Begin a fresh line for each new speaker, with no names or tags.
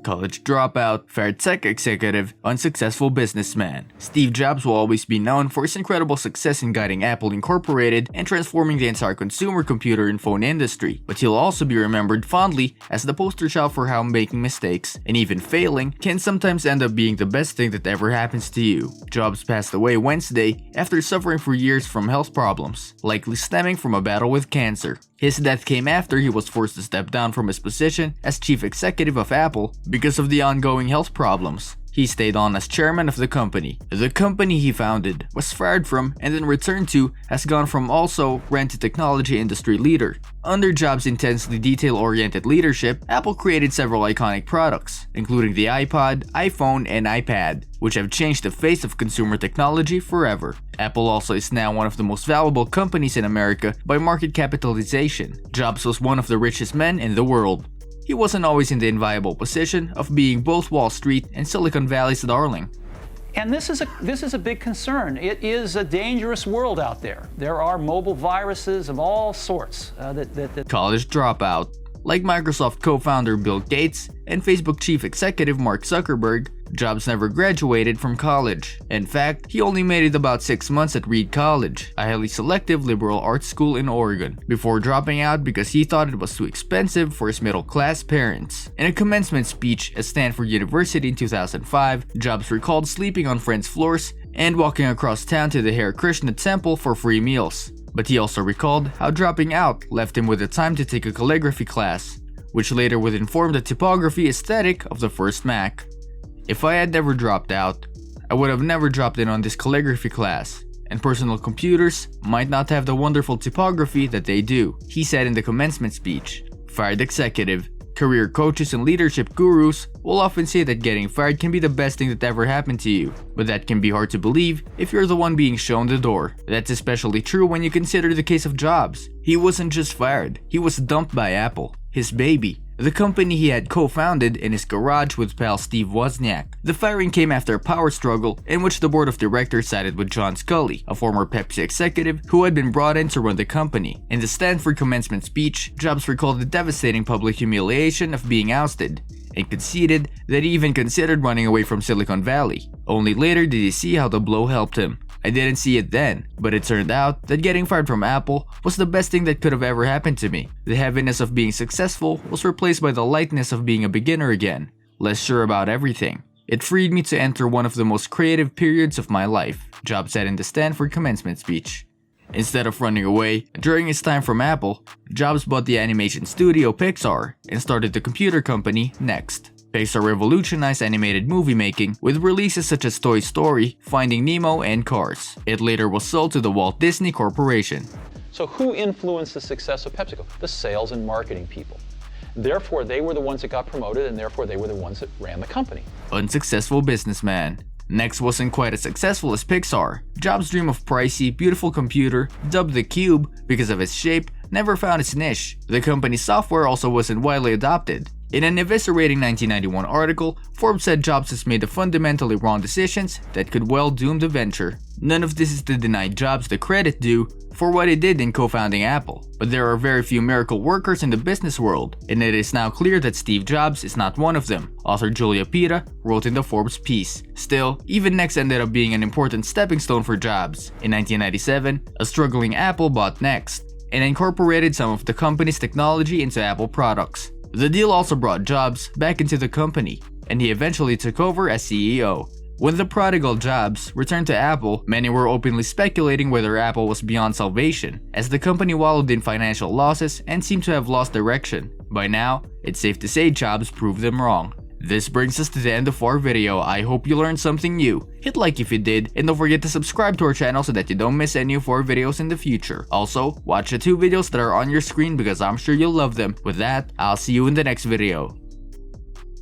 College dropout, fired tech executive, unsuccessful businessman. Steve Jobs will always be known for his incredible success in guiding Apple Incorporated and transforming the entire consumer computer and phone industry, but he'll also be remembered fondly as the poster child for how making mistakes, and even failing, can sometimes end up being the best thing that ever happens to you. Jobs passed away Wednesday after suffering for years from health problems, likely stemming from a battle with cancer. His death came after he was forced to step down from his position as chief executive of Apple because of the ongoing health problems. He stayed on as chairman of the company. The company he founded, was fired from, and then returned to, has gone from also rent to technology industry leader. Under Jobs' intensely detail-oriented leadership, Apple created several iconic products, including the iPod, iPhone, and iPad, which have changed the face of consumer technology forever. Apple also is now one of the most valuable companies in America by market capitalization. Jobs was one of the richest men in the world. He wasn't always in the enviable position of being both Wall Street and Silicon Valley's darling.
And this is a big concern. It is a dangerous world out there. There are mobile viruses of all sorts
College dropout. Like Microsoft co-founder Bill Gates and Facebook chief executive Mark Zuckerberg, Jobs never graduated from college. In fact, he only made it about 6 months at Reed College, a highly selective liberal arts school in Oregon, before dropping out because he thought it was too expensive for his middle-class parents. In a commencement speech at Stanford University in 2005, Jobs recalled sleeping on friends' floors and walking across town to the Hare Krishna temple for free meals. But he also recalled how dropping out left him with the time to take a calligraphy class, which later would inform the typography aesthetic of the first Mac. If I had never dropped out, I would have never dropped in on this calligraphy class, and personal computers might not have the wonderful typography that they do, he said in the commencement speech. Fired executive. Career coaches and leadership gurus will often say that getting fired can be the best thing that ever happened to you, but that can be hard to believe if you're the one being shown the door. That's especially true when you consider the case of Jobs. He wasn't just fired, he was dumped by Apple, his baby, the company he had co-founded in his garage with pal Steve Wozniak. The firing came after a power struggle in which the board of directors sided with John Scully, a former Pepsi executive who had been brought in to run the company. In the Stanford commencement speech, Jobs recalled the devastating public humiliation of being ousted, and conceded that he even considered running away from Silicon Valley. Only later did he see how the blow helped him. I didn't see it then, but it turned out that getting fired from Apple was the best thing that could have ever happened to me. The heaviness of being successful was replaced by the lightness of being a beginner again, less sure about everything. It freed me to enter one of the most creative periods of my life, Jobs said in the Stanford commencement speech. Instead of running away, during his time from Apple, Jobs bought the animation studio Pixar and started the computer company Next. Pixar revolutionized animated movie making with releases such as Toy Story, Finding Nemo, and Cars. It later was sold to the Walt Disney Corporation.
So who influenced the success of PepsiCo? The sales and marketing people. Therefore, they were the ones that got promoted, and therefore they were the ones that ran the company.
Unsuccessful businessman. Next wasn't quite as successful as Pixar. Jobs' dream of pricey, beautiful computer, dubbed the Cube because of its shape, never found its niche. The company's software also wasn't widely adopted. In an eviscerating 1991 article, Forbes said Jobs has made the fundamentally wrong decisions that could well doom the venture. None of this is to deny Jobs the credit due for what he did in co-founding Apple, but there are very few miracle workers in the business world, and it is now clear that Steve Jobs is not one of them, author Julia Pita wrote in the Forbes piece. Still, even Next ended up being an important stepping stone for Jobs. In 1997, a struggling Apple bought Next and incorporated some of the company's technology into Apple products. The deal also brought Jobs back into the company, and he eventually took over as CEO. When the prodigal Jobs returned to Apple, many were openly speculating whether Apple was beyond salvation, as the company wallowed in financial losses and seemed to have lost direction. By now, it's safe to say Jobs proved them wrong. This brings us to the end of our video. I hope you learned something new. Hit like if you did, and don't forget to subscribe to our channel so that you don't miss any of our videos in the future. Also, watch the 2 videos that are on your screen because I'm sure you'll love them. With that, I'll see you in the next video.